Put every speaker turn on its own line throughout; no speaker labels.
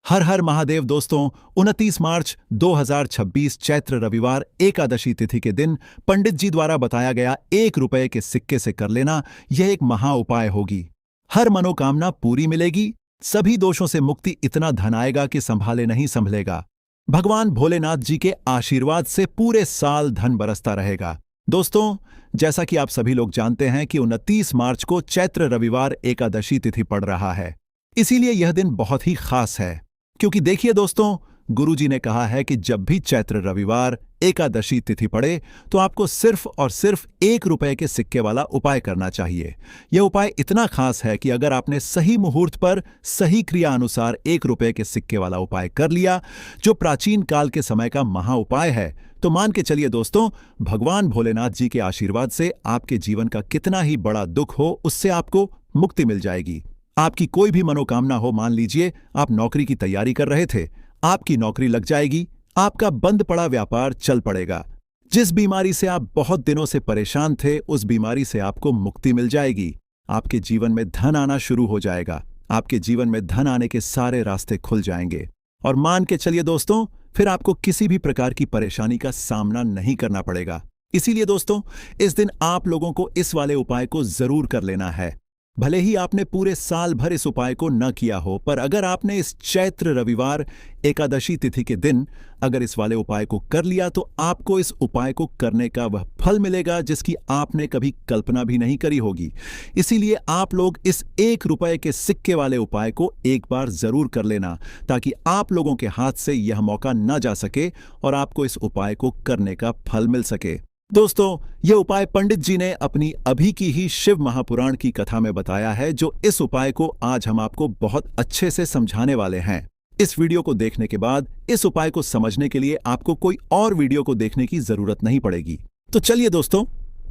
हर हर महादेव दोस्तों। 29 मार्च 2026 चैत्र रविवार एकादशी तिथि के दिन पंडित जी द्वारा बताया गया 1 रुपए के सिक्के से कर लेना यह एक महा उपाय होगी। हर मनोकामना पूरी मिलेगी, सभी दोषों से मुक्ति, इतना धन आएगा कि संभाले नहीं संभलेगा। भगवान भोलेनाथ जी के आशीर्वाद से पूरे साल धन बरसता रहेगा। दोस्तों, जैसा कि आप सभी लोग जानते हैं कि 29 मार्च को चैत्र रविवार एकादशी तिथि पड़ रहा है, इसीलिए यह दिन बहुत ही खास है। क्योंकि देखिए दोस्तों, गुरुजी ने कहा है कि जब भी चैत्र रविवार एकादशी तिथि पड़े तो आपको सिर्फ और सिर्फ 1 रुपए के सिक्के वाला उपाय करना चाहिए। यह उपाय इतना खास है कि अगर आपने सही मुहूर्त पर सही क्रिया अनुसार 1 रुपए के सिक्के वाला उपाय कर लिया, जो प्राचीन काल के समय का महा उपाय है, तो मान के चलिए दोस्तों, भगवान भोलेनाथ जी के आशीर्वाद से आपके जीवन का कितना ही बड़ा दुख हो, उससे आपको मुक्ति मिल जाएगी। आपकी कोई भी मनोकामना हो, मान लीजिए आप नौकरी की तैयारी कर रहे थे, आपकी नौकरी लग जाएगी, आपका बंद पड़ा व्यापार चल पड़ेगा। जिस बीमारी से आप बहुत दिनों से परेशान थे, उस बीमारी से आपको मुक्ति मिल जाएगी। आपके जीवन में धन आना शुरू हो जाएगा, आपके जीवन में धन आने के सारे रास्ते खुल जाएंगे। और मान के चलिए दोस्तों, फिर आपको किसी भी प्रकार की परेशानी का सामना नहीं करना पड़ेगा। इसीलिए दोस्तों, इस दिन आप लोगों को इस वाले उपाय को जरूर कर लेना है। भले ही आपने पूरे साल भर इस उपाय को न किया हो, पर अगर आपने इस चैत्र रविवार एकादशी तिथि के दिन अगर इस वाले उपाय को कर लिया, तो आपको इस उपाय को करने का वह फल मिलेगा जिसकी आपने कभी कल्पना भी नहीं करी होगी। इसीलिए आप लोग इस 1 रुपए के सिक्के वाले उपाय को एक बार जरूर कर लेना, ताकि आप लोगों के हाथ से यह मौका न जा सके और आपको इस उपाय को करने का फल मिल सके। दोस्तों, यह उपाय पंडित जी ने अपनी अभी की ही शिव महापुराण की कथा में बताया है, जो इस उपाय को आज हम आपको बहुत अच्छे से समझाने वाले हैं। इस वीडियो को देखने के बाद इस उपाय को समझने के लिए आपको कोई और वीडियो को देखने की जरूरत नहीं पड़ेगी। तो चलिए दोस्तों,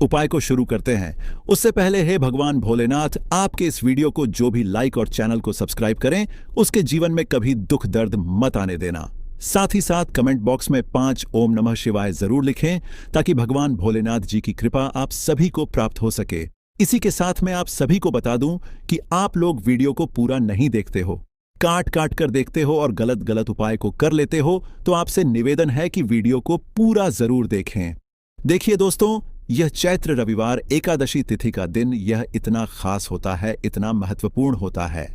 उपाय को शुरू करते हैं। उससे पहले हे भगवान भोलेनाथ, आपके इस वीडियो को जो भी लाइक और चैनल को सब्सक्राइब करें, उसके जीवन में कभी दुख दर्द मत आने देना। साथ ही साथ कमेंट बॉक्स में 5 ओम नमः शिवाय जरूर लिखें, ताकि भगवान भोलेनाथ जी की कृपा आप सभी को प्राप्त हो सके। इसी के साथ मैं आप सभी को बता दूं कि आप लोग वीडियो को पूरा नहीं देखते हो, काट काट कर देखते हो और गलत गलत उपाय को कर लेते हो, तो आपसे निवेदन है कि वीडियो को पूरा जरूर देखें। देखिए दोस्तों, यह चैत्र रविवार एकादशी तिथि का दिन यह इतना खास होता है, इतना महत्वपूर्ण होता है।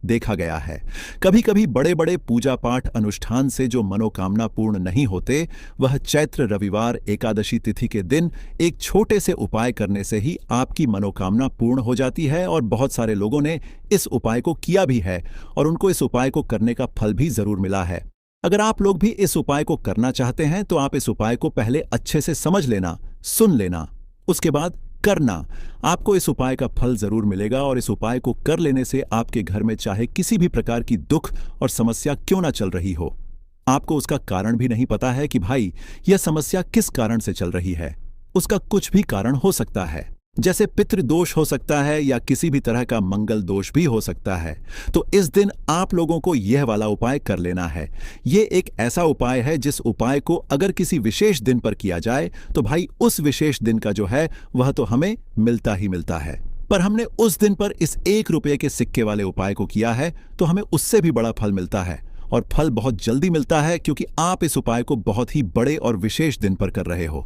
देखा गया है कभी कभी बड़े बड़े पूजा पाठ अनुष्ठान से जो मनोकामना पूर्ण नहीं होते, वह चैत्र रविवार एकादशी तिथि के दिन एक छोटे से उपाय करने से ही आपकी मनोकामना पूर्ण हो जाती है। और बहुत सारे लोगों ने इस उपाय को किया भी है और उनको इस उपाय को करने का फल भी जरूर मिला है। अगर आप लोग भी इस उपाय को करना चाहते हैं, तो आप इस उपाय को पहले अच्छे से समझ लेना, सुन लेना, उसके बाद करना। आपको इस उपाय का फल जरूर मिलेगा और इस उपाय को कर लेने से आपके घर में चाहे किसी भी प्रकार की दुख और समस्या क्यों ना चल रही हो, आपको उसका कारण भी नहीं पता है कि भाई यह समस्या किस कारण से चल रही है, उसका कुछ भी कारण हो सकता है। जैसे पितृदोष हो सकता है या किसी भी तरह का मंगल दोष भी हो सकता है। तो इस दिन आप लोगों को यह वाला उपाय कर लेना है। यह एक ऐसा उपाय है जिस उपाय को अगर किसी विशेष दिन पर किया जाए, तो भाई उस विशेष दिन का जो है वह तो हमें मिलता ही मिलता है। पर हमने उस दिन पर इस 1 रुपए के सिक्के वाले उपाय को किया है, तो हमें उससे भी बड़ा फल मिलता है, और फल बहुत जल्दी मिलता है, क्योंकि आप इस उपाय को बहुत ही बड़े और विशेष दिन पर कर रहे हो।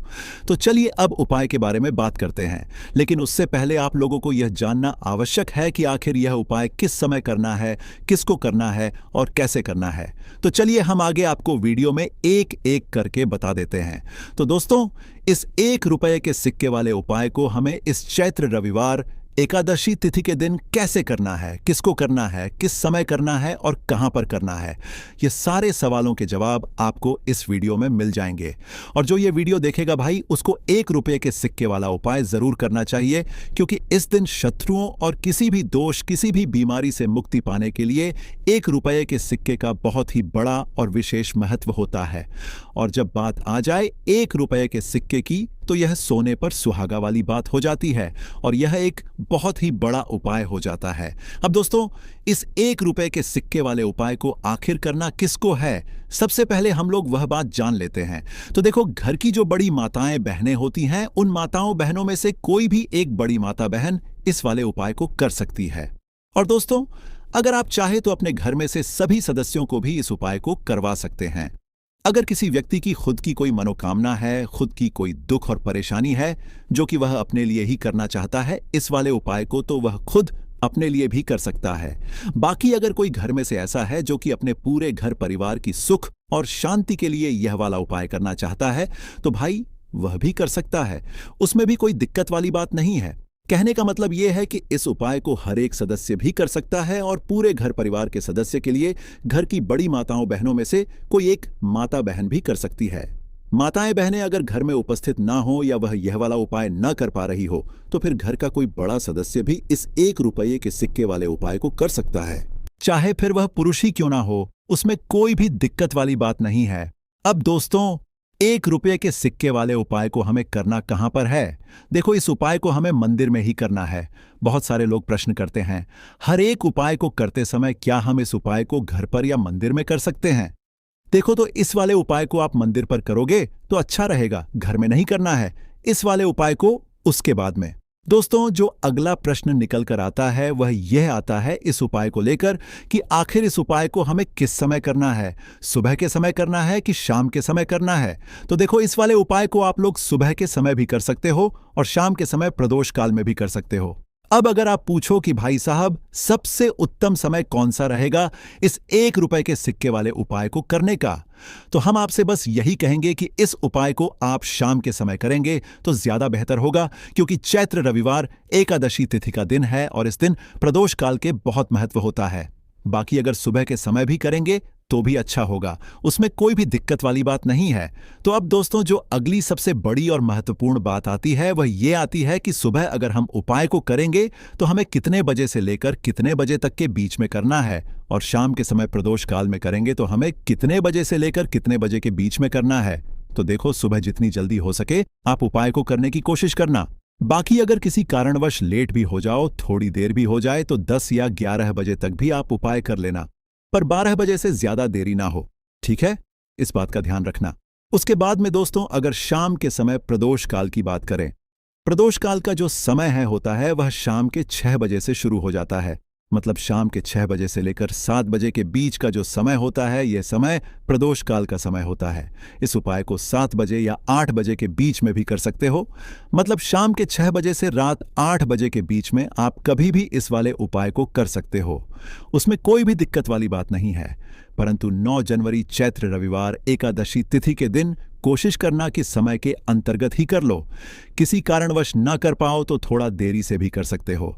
तो चलिए अब उपाय के बारे में बात करते हैं, लेकिन उससे पहले आप लोगों को यह जानना आवश्यक है कि आखिर यह उपाय किस समय करना है, किसको करना है और कैसे करना है। तो चलिए हम आगे आपको वीडियो में एक एक करके बता देते हैं। तो दोस्तों, इस 1 रुपए के सिक्के वाले उपाय को हमें इस चैत्र रविवार एकादशी तिथि के दिन कैसे करना है, किसको करना है, किस समय करना है और कहां पर करना है, ये सारे सवालों के जवाब आपको इस वीडियो में मिल जाएंगे। और जो ये वीडियो देखेगा भाई, उसको 1 रुपए के सिक्के वाला उपाय जरूर करना चाहिए, क्योंकि इस दिन शत्रुओं और किसी भी दोष, किसी भी बीमारी से मुक्ति पाने के लिए 1 रुपए के सिक्के का बहुत ही बड़ा और विशेष महत्व होता है। और जब बात आ जाए 1 रुपए के सिक्के की, तो यह सोने पर सुहागा वाली बात हो जाती है और यह एक बहुत ही बड़ा उपाय हो जाता है। अब दोस्तों, इस 1 रुपए के सिक्के वाले उपाय को आखिर करना किसको है, सबसे पहले हम लोग वह बात जान लेते हैं। तो देखो, घर की जो बड़ी माताएं बहनें होती हैं, उन माताओं बहनों में से कोई भी एक बड़ी माता बहन इस वाले उपाय को कर सकती है। और दोस्तों, अगर आप चाहे तो अपने घर में से सभी सदस्यों को भी इस उपाय को करवा सकते हैं। अगर किसी व्यक्ति की खुद की कोई मनोकामना है, खुद की कोई दुख और परेशानी है जो कि वह अपने लिए ही करना चाहता है, इस वाले उपाय को तो वह खुद अपने लिए भी कर सकता है। बाकी अगर कोई घर में से ऐसा है जो कि अपने पूरे घर परिवार की सुख और शांति के लिए यह वाला उपाय करना चाहता है, तो भाई वह भी कर सकता है। उसमें भी कोई दिक्कत वाली बात नहीं है। कहने का मतलब यह है कि इस उपाय को हर एक सदस्य भी कर सकता है और पूरे घर परिवार के सदस्य के लिए घर की बड़ी माताओं बहनों में से कोई एक माता बहन भी कर सकती है। माताएं बहनें अगर घर में उपस्थित ना हो या वह यह वाला उपाय न कर पा रही हो, तो फिर घर का कोई बड़ा सदस्य भी इस 1 रुपये के सिक्के वाले उपाय को कर सकता है। चाहे फिर वह पुरुष ही क्यों ना हो, उसमें कोई भी दिक्कत वाली बात नहीं है। अब दोस्तों, 1 रुपये के सिक्के वाले उपाय को हमें करना कहां पर है? देखो, इस उपाय को हमें मंदिर में ही करना है। बहुत सारे लोग प्रश्न करते हैं, हर एक उपाय को करते समय क्या हम इस उपाय को घर पर या मंदिर में कर सकते हैं? देखो, तो इस वाले उपाय को आप मंदिर पर करोगे तो अच्छा रहेगा, घर में नहीं करना है। इस वाले उपाय को उसके बाद में। दोस्तों, जो अगला प्रश्न निकल कर आता है वह यह आता है इस उपाय को लेकर कि आखिर इस उपाय को हमें किस समय करना है, सुबह के समय करना है कि शाम के समय करना है? तो देखो, इस वाले उपाय को आप लोग सुबह के समय भी कर सकते हो और शाम के समय प्रदोष काल में भी कर सकते हो। अब अगर आप पूछो कि भाई साहब, सबसे उत्तम समय कौन सा रहेगा इस 1 रुपए के सिक्के वाले उपाय को करने का, तो हम आपसे बस यही कहेंगे कि इस उपाय को आप शाम के समय करेंगे तो ज्यादा बेहतर होगा, क्योंकि चैत्र रविवार एकादशी तिथि का दिन है और इस दिन प्रदोष काल के बहुत महत्व होता है। बाकी अगर सुबह के समय भी करेंगे तो भी अच्छा होगा, उसमें कोई भी दिक्कत वाली बात नहीं है। तो अब दोस्तों, जो अगली सबसे बड़ी और महत्वपूर्ण बात आती है वह ये आती है कि सुबह अगर हम उपाय को करेंगे तो हमें कितने बजे से लेकर कितने बजे तक के बीच में करना है, और शाम के समय प्रदोष काल में करेंगे तो हमें कितने बजे से लेकर कितने बजे के बीच में करना है। तो देखो, सुबह जितनी जल्दी हो सके आप उपाय को करने की कोशिश करना। बाकी अगर किसी कारणवश लेट भी हो जाओ, थोड़ी देर भी हो जाए, तो 10 या 11 बजे तक भी आप उपाय कर लेना, पर 12 बजे से ज्यादा देरी ना हो, ठीक है? इस बात का ध्यान रखना। उसके बाद में दोस्तों, अगर शाम के समय प्रदोष काल की बात करें, प्रदोष काल का जो समय होता है वह शाम के 6 बजे से शुरू हो जाता है। मतलब शाम के 6 बजे से लेकर 7 बजे के बीच का जो समय होता है, यह समय प्रदोष काल का समय होता है। इस उपाय को 7 बजे या 8 बजे के बीच में भी कर सकते हो। मतलब शाम के 6 बजे से रात 8 बजे के बीच में आप कभी भी इस वाले उपाय को कर सकते हो, उसमें कोई भी दिक्कत वाली बात नहीं है। परंतु 9 जनवरी चैत्र रविवार एकादशी तिथि के दिन कोशिश करना कि समय के अंतर्गत ही कर लो। किसी कारणवश ना कर पाओ तो थोड़ा देरी से भी कर सकते हो।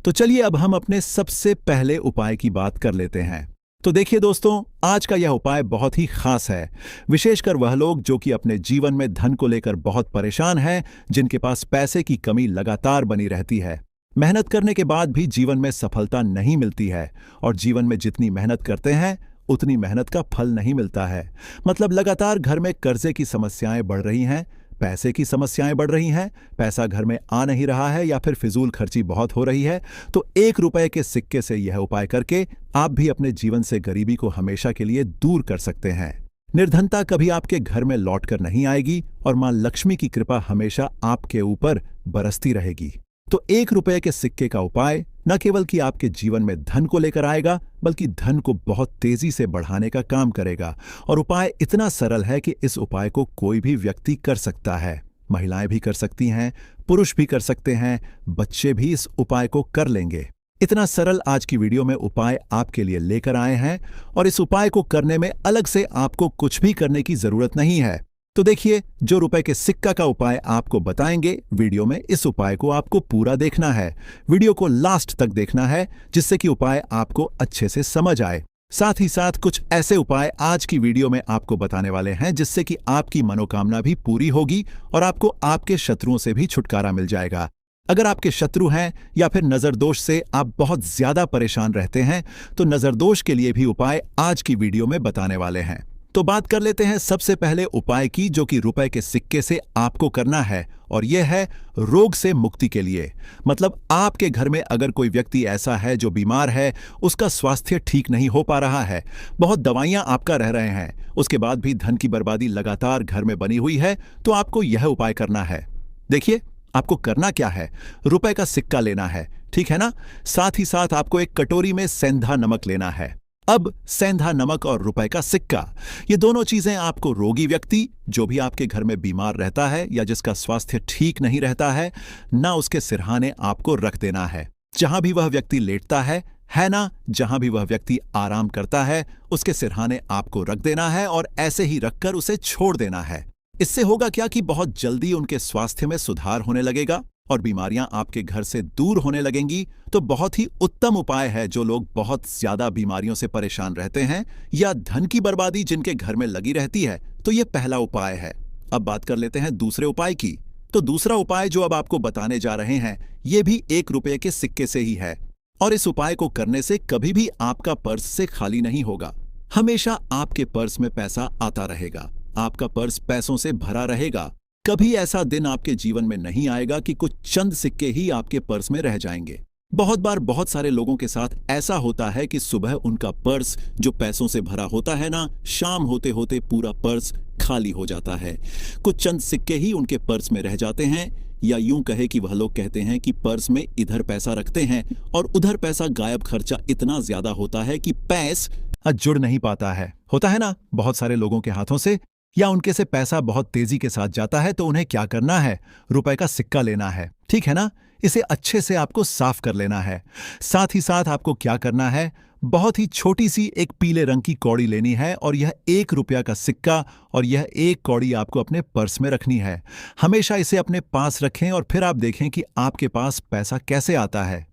तो चलिए अब हम अपने सबसे पहले उपाय की बात कर लेते हैं। तो देखिए दोस्तों, आज का यह उपाय बहुत ही खास है, विशेषकर वह लोग जो कि अपने जीवन में धन को लेकर बहुत परेशान हैं, जिनके पास पैसे की कमी लगातार बनी रहती है, मेहनत करने के बाद भी जीवन में सफलता नहीं मिलती है, और जीवन में जितनी मेहनत करते हैं उतनी मेहनत का फल नहीं मिलता है। मतलब लगातार घर में कर्जे की समस्याएं बढ़ रही हैं, पैसे की समस्याएं बढ़ रही हैं, पैसा घर में आ नहीं रहा है या फिर फिजूल खर्ची बहुत हो रही है। तो 1 रुपए के सिक्के से यह उपाय करके आप भी अपने जीवन से गरीबी को हमेशा के लिए दूर कर सकते हैं। निर्धनता कभी आपके घर में लौट कर नहीं आएगी और मां लक्ष्मी की कृपा हमेशा आपके ऊपर बरसती रहेगी। तो 1 रुपए के सिक्के का उपाय न केवल कि आपके जीवन में धन को लेकर आएगा, बल्कि धन को बहुत तेजी से बढ़ाने का काम करेगा। और उपाय इतना सरल है कि इस उपाय को कोई भी व्यक्ति कर सकता है। महिलाएं भी कर सकती हैं, पुरुष भी कर सकते हैं, बच्चे भी इस उपाय को कर लेंगे। इतना सरल आज की वीडियो में उपाय आपके लिए लेकर आए हैं, और इस उपाय को करने में अलग से आपको कुछ भी करने की जरूरत नहीं है। तो देखिए, जो रुपए के सिक्का का उपाय आपको बताएंगे वीडियो में, इस उपाय को आपको पूरा देखना है। वीडियो को लास्ट तक देखना है, जिससे कि उपाय आपको अच्छे से समझ आए। साथ ही साथ कुछ ऐसे उपाय आज की वीडियो में आपको बताने वाले हैं जिससे कि आपकी मनोकामना भी पूरी होगी और आपको आपके शत्रुओं से भी छुटकारा मिल जाएगा। अगर आपके शत्रु हैं या फिर नजर दोष से आप बहुत ज्यादा परेशान रहते हैं, तो नजर दोष के लिए भी उपाय आज की वीडियो में बताने वाले हैं। तो बात कर लेते हैं सबसे पहले उपाय की, जो कि रुपए के सिक्के से आपको करना है, और यह है रोग से मुक्ति के लिए। मतलब आपके घर में अगर कोई व्यक्ति ऐसा है जो बीमार है, उसका स्वास्थ्य ठीक नहीं हो पा रहा है, बहुत दवाइयां आपका रह रहे हैं, उसके बाद भी धन की बर्बादी लगातार घर में बनी हुई है, तो आपको यह उपाय करना है। देखिए, आपको करना क्या है, रुपए का सिक्का लेना है, ठीक है ना। साथ ही साथ आपको एक कटोरी में सेंधा नमक लेना है। अब सेंधा नमक और रुपए का सिक्का, ये दोनों चीजें आपको रोगी व्यक्ति, जो भी आपके घर में बीमार रहता है या जिसका स्वास्थ्य ठीक नहीं रहता है ना, उसके सिरहाने आपको रख देना है। जहां भी वह व्यक्ति लेटता है ना, जहां भी वह व्यक्ति आराम करता है उसके सिरहाने आपको रख देना है और ऐसे ही रखकर उसे छोड़ देना है। इससे होगा क्या कि बहुत जल्दी उनके स्वास्थ्य में सुधार होने लगेगा और बीमारियां आपके घर से दूर होने लगेंगी। तो बहुत ही उत्तम उपाय है। जो लोग बहुत ज्यादा बीमारियों से परेशान रहते हैं या धन की बर्बादी जिनके घर में लगी रहती है, तो ये पहला उपाय है। अब बात कर लेते हैं दूसरे उपाय की। तो दूसरा उपाय जो अब आपको बताने जा रहे हैं, ये भी 1 रुपये के सिक्के से ही है और इस उपाय को करने से कभी भी आपका पर्स से खाली नहीं होगा। हमेशा आपके पर्स में पैसा आता रहेगा, आपका पर्स पैसों से भरा रहेगा। कभी ऐसा दिन आपके जीवन में नहीं आएगा कि कुछ चंद सिक्के ही आपके पर्स में रह जाएंगे। बहुत बार बहुत सारे लोगों के साथ ऐसा होता है कि सुबह उनका पर्स जो पैसों से भरा होता है ना, शाम होते होते पूरा पर्स खाली हो जाता है। कुछ चंद सिक्के ही उनके पर्स में रह जाते हैं, या यूं कहे कि वह लोग कहते हैं कि पर्स में इधर पैसा रखते हैं और उधर पैसा गायब। खर्चा इतना ज्यादा होता है कि पैस जुड़ नहीं पाता है। होता है ना बहुत सारे लोगों के हाथों से, या उनके से पैसा बहुत तेजी के साथ जाता है। तो उन्हें क्या करना है, रुपए का सिक्का लेना है, ठीक है ना। इसे अच्छे से आपको साफ कर लेना है। साथ ही साथ आपको क्या करना है, बहुत ही छोटी सी एक पीले रंग की कौड़ी लेनी है और यह 1 रुपया का सिक्का और यह एक कौड़ी आपको अपने पर्स में रखनी है। हमेशा इसे अपने पास रखें और फिर आप देखें कि आपके पास पैसा कैसे आता है,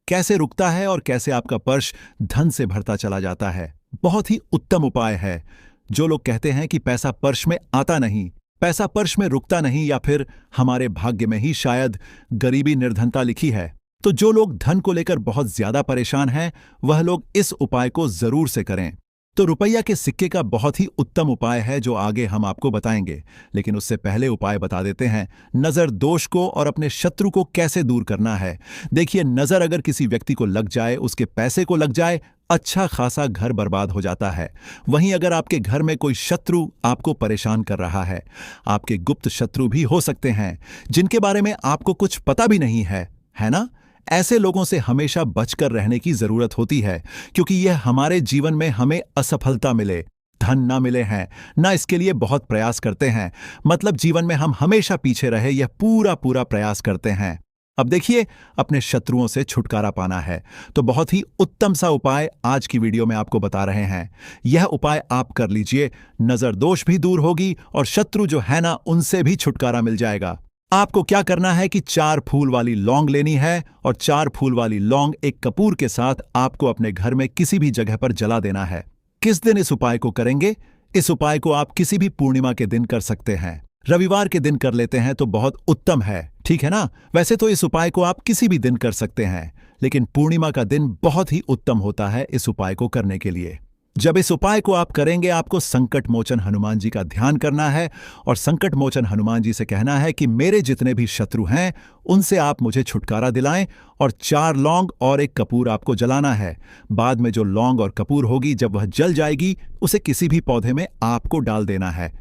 कैसे रुकता है और कैसे आपका पर्स धन से भरता चला जाता है। बहुत ही उत्तम उपाय है। जो लोग कहते हैं कि पैसा पर्स में आता नहीं, पैसा पर्स में रुकता नहीं, या फिर हमारे भाग्य में ही शायद गरीबी निर्धनता लिखी है, तो जो लोग धन को लेकर बहुत ज्यादा परेशान हैं, वह लोग इस उपाय को जरूर से करें। तो रुपया के सिक्के का बहुत ही उत्तम उपाय है जो आगे हम आपको बताएंगे, लेकिन उससे पहले उपाय बता देते हैं नजर दोष को और अपने शत्रु को कैसे दूर करना है। देखिए, नजर अगर किसी व्यक्ति को लग जाए, उसके पैसे को लग जाए, अच्छा खासा घर बर्बाद हो जाता है। वहीं अगर आपके घर में कोई शत्रु आपको परेशान कर रहा है, आपके गुप्त शत्रु भी हो सकते हैं जिनके बारे में आपको कुछ पता भी नहीं है ना। ऐसे लोगों से हमेशा बचकर रहने की जरूरत होती है, क्योंकि यह हमारे जीवन में हमें असफलता मिले, धन ना मिले हैं ना, इसके लिए बहुत प्रयास करते हैं। मतलब जीवन में हम हमेशा पीछे रहे, यह पूरा प्रयास करते हैं। अब देखिए, अपने शत्रुओं से छुटकारा पाना है तो बहुत ही उत्तम सा उपाय आज की वीडियो में आपको बता रहे हैं। यह उपाय आप कर लीजिए, नजर दोष भी दूर होगी और शत्रु जो है ना, उनसे भी छुटकारा मिल जाएगा। आपको क्या करना है कि 4 फूल वाली लौंग लेनी है और 4 फूल वाली लौंग एक कपूर के साथ आपको अपने घर में किसी भी जगह पर जला देना है। किस दिन इस उपाय को करेंगे? इस उपाय को आप किसी भी पूर्णिमा के दिन कर सकते हैं। रविवार के दिन कर लेते हैं तो बहुत उत्तम है, ठीक है ना। वैसे तो इस उपाय को आप किसी भी दिन कर सकते हैं, लेकिन पूर्णिमा का दिन बहुत ही उत्तम होता है इस उपाय को करने के लिए। जब इस उपाय को आप करेंगे, आपको संकट मोचन हनुमान जी का ध्यान करना है और संकट मोचन हनुमान जी से कहना है कि मेरे जितने भी शत्रु हैं उनसे आप मुझे छुटकारा दिलाएं, और 4 लौंग और 1 कपूर आपको जलाना है। बाद में जो लौंग और कपूर होगी, जब वह जल जाएगी, उसे किसी भी पौधे में आपको डाल देना है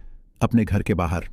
अपने घर के बाहर,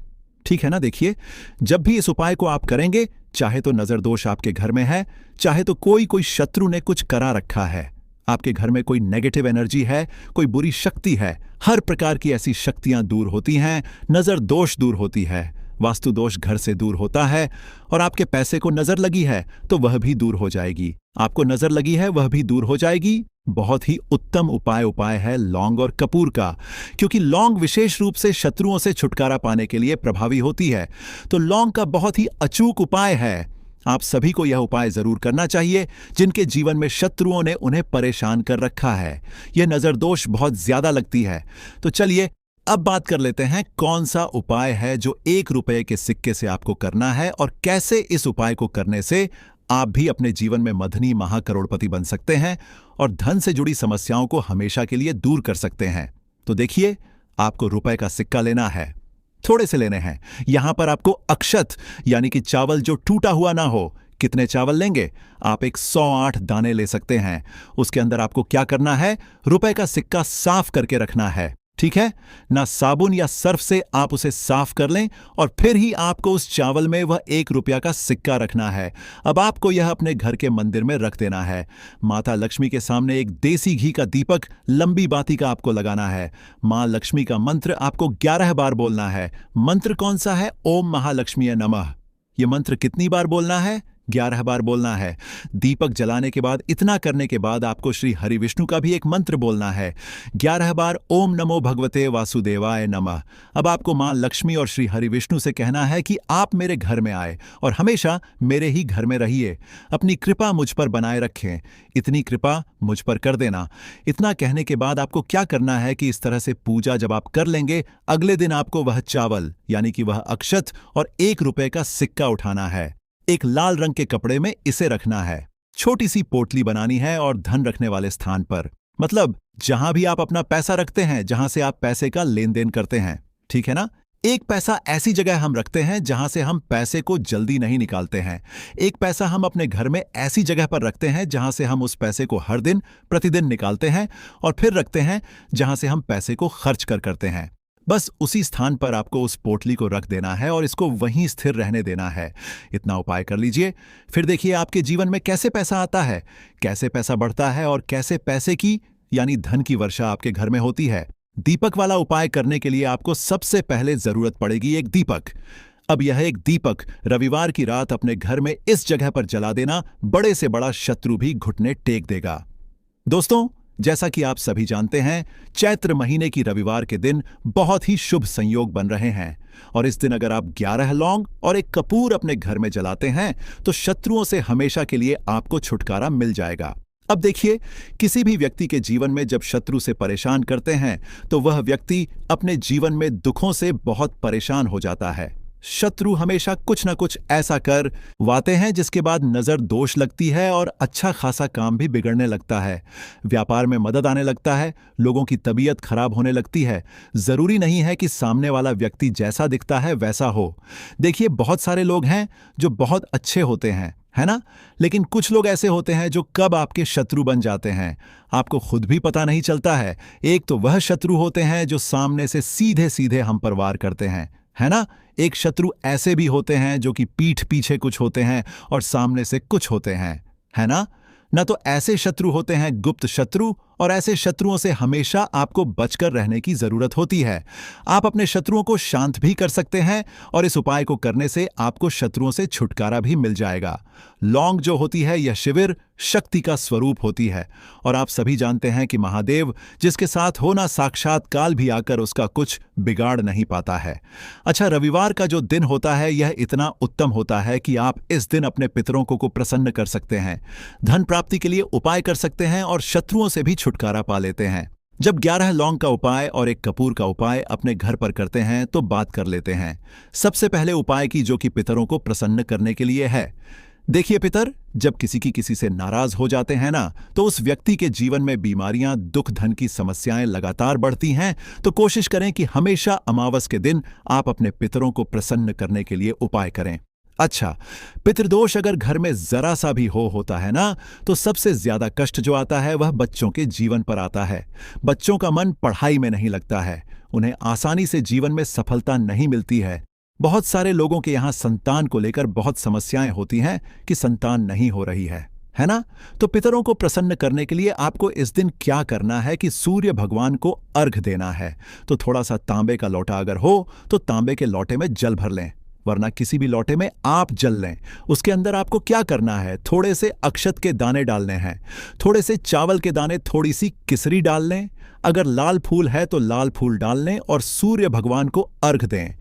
ठीक है ना। देखिए, जब भी इस उपाय को आप करेंगे, चाहे तो नजर दोष आपके घर में है, चाहे तो कोई शत्रु ने कुछ करा रखा है, आपके घर में कोई नेगेटिव एनर्जी है, कोई बुरी शक्ति है, हर प्रकार की ऐसी शक्तियां दूर होती हैं। नजर दोष दूर होती है, वास्तु दोष घर से दूर होता है, और आपके पैसे को नजर लगी है तो वह भी दूर हो जाएगी। आपको नजर लगी है, वह भी दूर हो जाएगी। बहुत ही उत्तम उपाय है लौंग और कपूर का, क्योंकि लौंग विशेष रूप से शत्रुओं से छुटकारा पाने के लिए प्रभावी होती है। तो लौंग का बहुत ही अचूक उपाय है। आप सभी को यह उपाय जरूर करना चाहिए जिनके जीवन में शत्रुओं ने उन्हें परेशान कर रखा है। यह नजर दोष बहुत ज्यादा लगती है। तो चलिए अब बात कर लेते हैं कौन सा उपाय है जो 1 रुपये के सिक्के से आपको करना है, और कैसे इस उपाय को करने से आप भी अपने जीवन में मधनी महाकरोड़पति बन सकते हैं और धन से जुड़ी समस्याओं को हमेशा के लिए दूर कर सकते हैं। तो देखिए, आपको रुपए का सिक्का लेना है, थोड़े से लेने हैं। यहां पर आपको अक्षत यानी कि चावल जो टूटा हुआ ना हो। कितने चावल लेंगे? आप एक 108 दाने ले सकते हैं। उसके अंदर आपको क्या करना है, रुपए का सिक्का साफ करके रखना है। ठीक है ना। साबुन या सर्फ से आप उसे साफ कर लें और फिर ही आपको उस चावल में वह 1 रुपया का सिक्का रखना है। अब आपको यह अपने घर के मंदिर में रख देना है। माता लक्ष्मी के सामने एक देसी घी का दीपक लंबी बाती का आपको लगाना है। मां लक्ष्मी का मंत्र आपको 11 बार बोलना है। मंत्र कौन सा है? ओम महालक्ष्मी नमः। यह मंत्र कितनी बार बोलना है? 11 बार बोलना है। दीपक जलाने के बाद, इतना करने के बाद आपको श्री हरि विष्णु का भी एक मंत्र बोलना है। 11 बार ओम नमो भगवते वासुदेवाय नमः। अब आपको मां लक्ष्मी और श्री हरि विष्णु से कहना है कि आप मेरे घर में आए और हमेशा मेरे ही घर में रहिए। अपनी कृपा मुझ पर बनाए रखें। इतनी कृपा मुझ पर कर देना। इतना कहने के बाद आपको क्या करना है कि इस तरह से पूजा जब आप कर लेंगे, अगले दिन आपको वह चावल यानी कि वह अक्षत और 1 रुपए का सिक्का उठाना है। एक लाल रंग के कपड़े में इसे रखना है। छोटी सी पोटली बनानी है और धन रखने वाले स्थान पर, मतलब जहां भी आप अपना पैसा रखते हैं, जहां से आप पैसे का लेन देन करते हैं, ठीक है ना। एक पैसा ऐसी जगह हम रखते हैं जहां से हम पैसे को जल्दी नहीं निकालते हैं। एक पैसा हम अपने घर में ऐसी जगह पर रखते हैं जहां से हम उस पैसे को हर दिन प्रतिदिन निकालते हैं और फिर रखते हैं जहां से हम पैसे को खर्च करते हैं। बस उसी स्थान पर आपको उस पोटली को रख देना है और इसको वहीं स्थिर रहने देना है। इतना उपाय कर लीजिए, फिर देखिए आपके जीवन में कैसे पैसा आता है, कैसे पैसा बढ़ता है और कैसे पैसे की यानी धन की वर्षा आपके घर में होती है। दीपक वाला उपाय करने के लिए आपको सबसे पहले जरूरत पड़ेगी एक दीपक। अब यह एक दीपक रविवार की रात अपने घर में इस जगह पर जला देना, बड़े से बड़ा शत्रु भी घुटने टेक देगा। दोस्तों, जैसा कि आप सभी जानते हैं, चैत्र महीने की रविवार के दिन बहुत ही शुभ संयोग बन रहे हैं और इस दिन अगर आप 11 लौंग और एक कपूर अपने घर में जलाते हैं तो शत्रुओं से हमेशा के लिए आपको छुटकारा मिल जाएगा। अब देखिए, किसी भी व्यक्ति के जीवन में जब शत्रु से परेशान करते हैं तो वह व्यक्ति अपने जीवन में दुखों से बहुत परेशान हो जाता है। शत्रु हमेशा कुछ न कुछ ऐसा कर वाते हैं जिसके बाद नजर दोष लगती है और अच्छा खासा काम भी बिगड़ने लगता है। व्यापार में मदद आने लगता है, लोगों की तबीयत खराब होने लगती है। जरूरी नहीं है कि सामने वाला व्यक्ति जैसा दिखता है वैसा हो। देखिए, बहुत सारे लोग हैं जो बहुत अच्छे होते हैं, है ना, लेकिन कुछ लोग ऐसे होते हैं जो कब आपके शत्रु बन जाते हैं आपको खुद भी पता नहीं चलता है। एक तो वह शत्रु होते हैं जो सामने से सीधे सीधे हम पर वार करते हैं, है ना। एक शत्रु ऐसे भी होते हैं जो कि पीठ पीछे कुछ होते हैं और सामने से कुछ होते हैं, है ना। न तो ऐसे शत्रु होते हैं गुप्त शत्रु, और ऐसे शत्रुओं से हमेशा आपको बचकर रहने की जरूरत होती है। आप अपने शत्रुओं को शांत भी कर सकते हैं और इस उपाय को करने से आपको शत्रुओं से छुटकारा भी मिल जाएगा। लौंग जो होती है यह शिविर शक्ति का स्वरूप होती है और आप सभी जानते हैं कि महादेव जिसके साथ होना साक्षात काल भी आकर उसका कुछ बिगाड़ नहीं पाता है। अच्छा, रविवार का जो दिन होता है यह इतना उत्तम होता है कि आप इस दिन अपने पितरों को प्रसन्न कर सकते हैं, धन प्राप्ति के लिए उपाय कर सकते हैं और शत्रुओं से भी छुटकारा पा लेते हैं। जब 11 लौंग का उपाय और एक कपूर का उपाय अपने घर पर करते हैं तो बात कर लेते हैं सबसे पहले उपाय की, जो कि पितरों को प्रसन्न करने के लिए है। देखिए पितर, जब किसी से नाराज हो जाते हैं ना, तो उस व्यक्ति के जीवन में बीमारियां, दुख, धन की समस्याएं लगातार बढ़ती हैं। तो कोशिश करें कि हमेशा अमावस के दिन आप अपने पितरों को प्रसन्न करने के लिए उपाय करें। अच्छा, पितृदोष अगर घर में जरा सा भी होता है ना, तो सबसे ज्यादा कष्ट जो आता है वह बच्चों के जीवन पर आता है। बच्चों का मन पढ़ाई में नहीं लगता है, उन्हें आसानी से जीवन में सफलता नहीं मिलती है। बहुत सारे लोगों के यहाँ संतान को लेकर बहुत समस्याएं होती हैं कि संतान नहीं हो रही है ना। तो पितरों को प्रसन्न करने के लिए आपको इस दिन क्या करना है कि सूर्य भगवान को अर्घ देना है। तो थोड़ा सा तांबे का लोटा अगर हो तो तांबे के लोटे में जल भर लें, वरना किसी भी लोटे में आप जल लें। उसके अंदर आपको क्या करना है, थोड़े से अक्षत के दाने डालने हैं, थोड़े से चावल के दाने, थोड़ी सी किसरी डाल लें। अगर लाल फूल है तो लाल फूल डाल लें और सूर्य भगवान को अर्घ दें।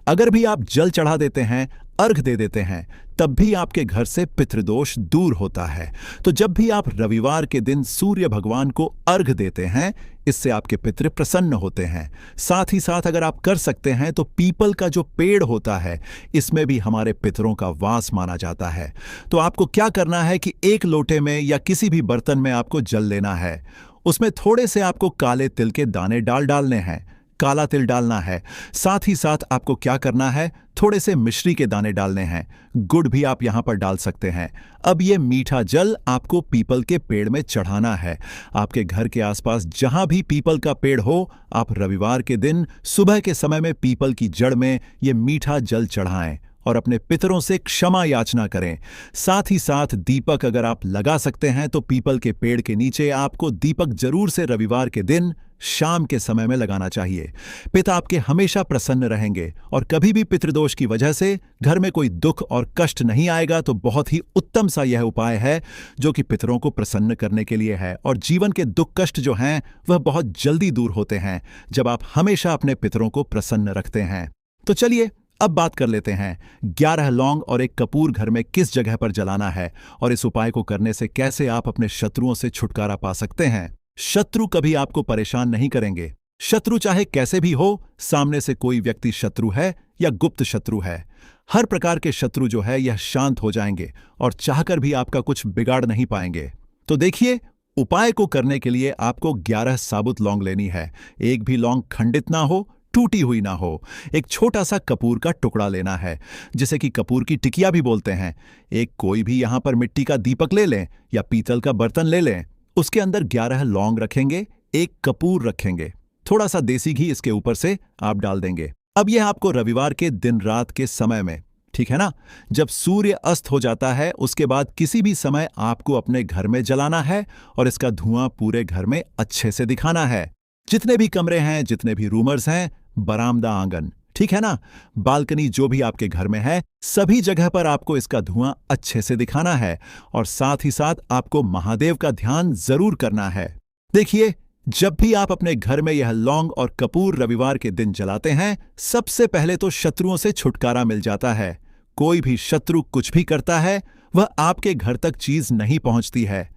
अगर भी आप जल चढ़ा देते हैं, अर्घ दे देते हैं, तब भी आपके घर से पितृदोष दूर होता है। तो जब भी आप रविवार के दिन सूर्य भगवान को अर्घ देते हैं, इससे आपके पितृ प्रसन्न होते हैं। साथ ही साथ अगर आप कर सकते हैं तो पीपल का जो पेड़ होता है, इसमें भी हमारे पितरों का वास माना जाता है। तो आपको क्या करना है कि एक लोटे में या किसी भी बर्तन में आपको जल लेना है। उसमें थोड़े से आपको काले तिल के दाने डालने हैं। काला तिल डालना है। साथ ही साथ आपको क्या करना है, थोड़े से मिश्री के दाने डालने हैं। गुड़ भी आप यहां पर डाल सकते हैं। अब ये मीठा जल आपको पीपल के पेड़ में चढ़ाना है। आपके घर के आसपास जहां भी पीपल का पेड़ हो, आप रविवार के दिन सुबह के समय में पीपल की जड़ में ये मीठा जल चढ़ाएं और अपने पितरों से क्षमा याचना करें। साथ ही साथ दीपक अगर आप लगा सकते हैं तो पीपल के पेड़ के नीचे आपको दीपक जरूर से रविवार के दिन शाम के समय में लगाना चाहिए। पिता आपके हमेशा प्रसन्न रहेंगे और कभी भी पितृदोष की वजह से घर में कोई दुख और कष्ट नहीं आएगा। तो बहुत ही उत्तम सा यह उपाय है जो कि पितरों को प्रसन्न करने के लिए है, और जीवन के दुख कष्ट जो हैं वह बहुत जल्दी दूर होते हैं जब आप हमेशा अपने पितरों को प्रसन्न रखते हैं। तो चलिए अब बात कर लेते हैं 11 लौंग और एक कपूर घर में किस जगह पर जलाना है और इस उपाय को करने से कैसे आप अपने शत्रुओं से छुटकारा पा सकते हैं। शत्रु कभी आपको परेशान नहीं करेंगे। शत्रु चाहे कैसे भी हो, सामने से कोई व्यक्ति शत्रु है या गुप्त शत्रु है, हर प्रकार के शत्रु जो है यह शांत हो जाएंगे और चाहकर भी आपका कुछ बिगाड़ नहीं पाएंगे। तो देखिए, उपाय को करने के लिए आपको 11 साबुत लौंग लेनी है। एक भी लौंग खंडित ना हो, टूटी हुई ना हो। एक छोटा सा कपूर का टुकड़ा लेना है, जिसे कि कपूर की टिकिया भी बोलते हैं। एक कोई भी यहां पर मिट्टी का दीपक ले लें या पीतल का बर्तन ले लें। उसके अंदर 11 लौंग रखेंगे, एक कपूर रखेंगे, थोड़ा सा देसी घी इसके ऊपर से आप डाल देंगे। अब यह आपको रविवार के दिन रात के समय में, ठीक है ना, जब सूर्य अस्त हो जाता है उसके बाद किसी भी समय आपको अपने घर में जलाना है और इसका धुआं पूरे घर में अच्छे से दिखाना है। जितने भी कमरे हैं, जितने भी रूमर्स हैं, बरामदा, आंगन, ठीक है ना, बालकनी, जो भी आपके घर में है, सभी जगह पर आपको इसका धुआं अच्छे से दिखाना है। और साथ ही साथ आपको महादेव का ध्यान जरूर करना है। देखिए, जब भी आप अपने घर में यह लौंग और कपूर रविवार के दिन जलाते हैं, सबसे पहले तो शत्रुओं से छुटकारा मिल जाता है। कोई भी शत्रु कुछ भी करता है, वह आपके घर तक चीज नहीं पहुंचती है,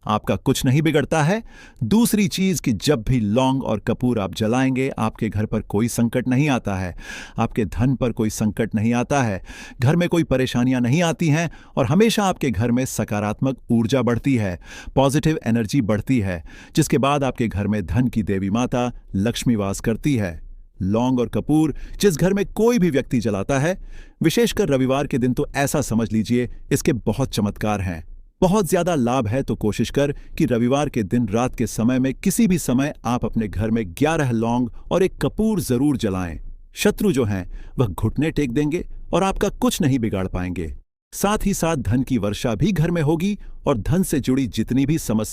आपका कुछ नहीं बिगड़ता है। दूसरी चीज कि जब भी लौंग और कपूर आप जलाएंगे, आपके घर पर कोई संकट नहीं आता है, आपके धन पर कोई संकट नहीं आता है, घर में कोई परेशानियां नहीं आती हैं और हमेशा आपके घर में सकारात्मक ऊर्जा बढ़ती है, पॉजिटिव एनर्जी बढ़ती है, जिसके बाद आपके घर में धन की देवी माता लक्ष्मी वास करती है। लौंग और कपूर जिस घर में कोई भी व्यक्ति जलाता है, विशेषकर रविवार के दिन, तो ऐसा समझ लीजिए इसके बहुत चमत्कार हैं, बहुत ज्यादा लाभ है। तो कोशिश कर कि रविवार के दिन रात के समय में किसी भी समय आप अपने घर में 11 लौंग और एक कपूर जरूर जलाएं। शत्रु जो हैं वह घुटने टेक देंगे और आपका कुछ नहीं बिगाड़ पाएंगे। साथ ही साथ धन की वर्षा भी घर में होगी और धन से जुड़ी जितनी भी समस्या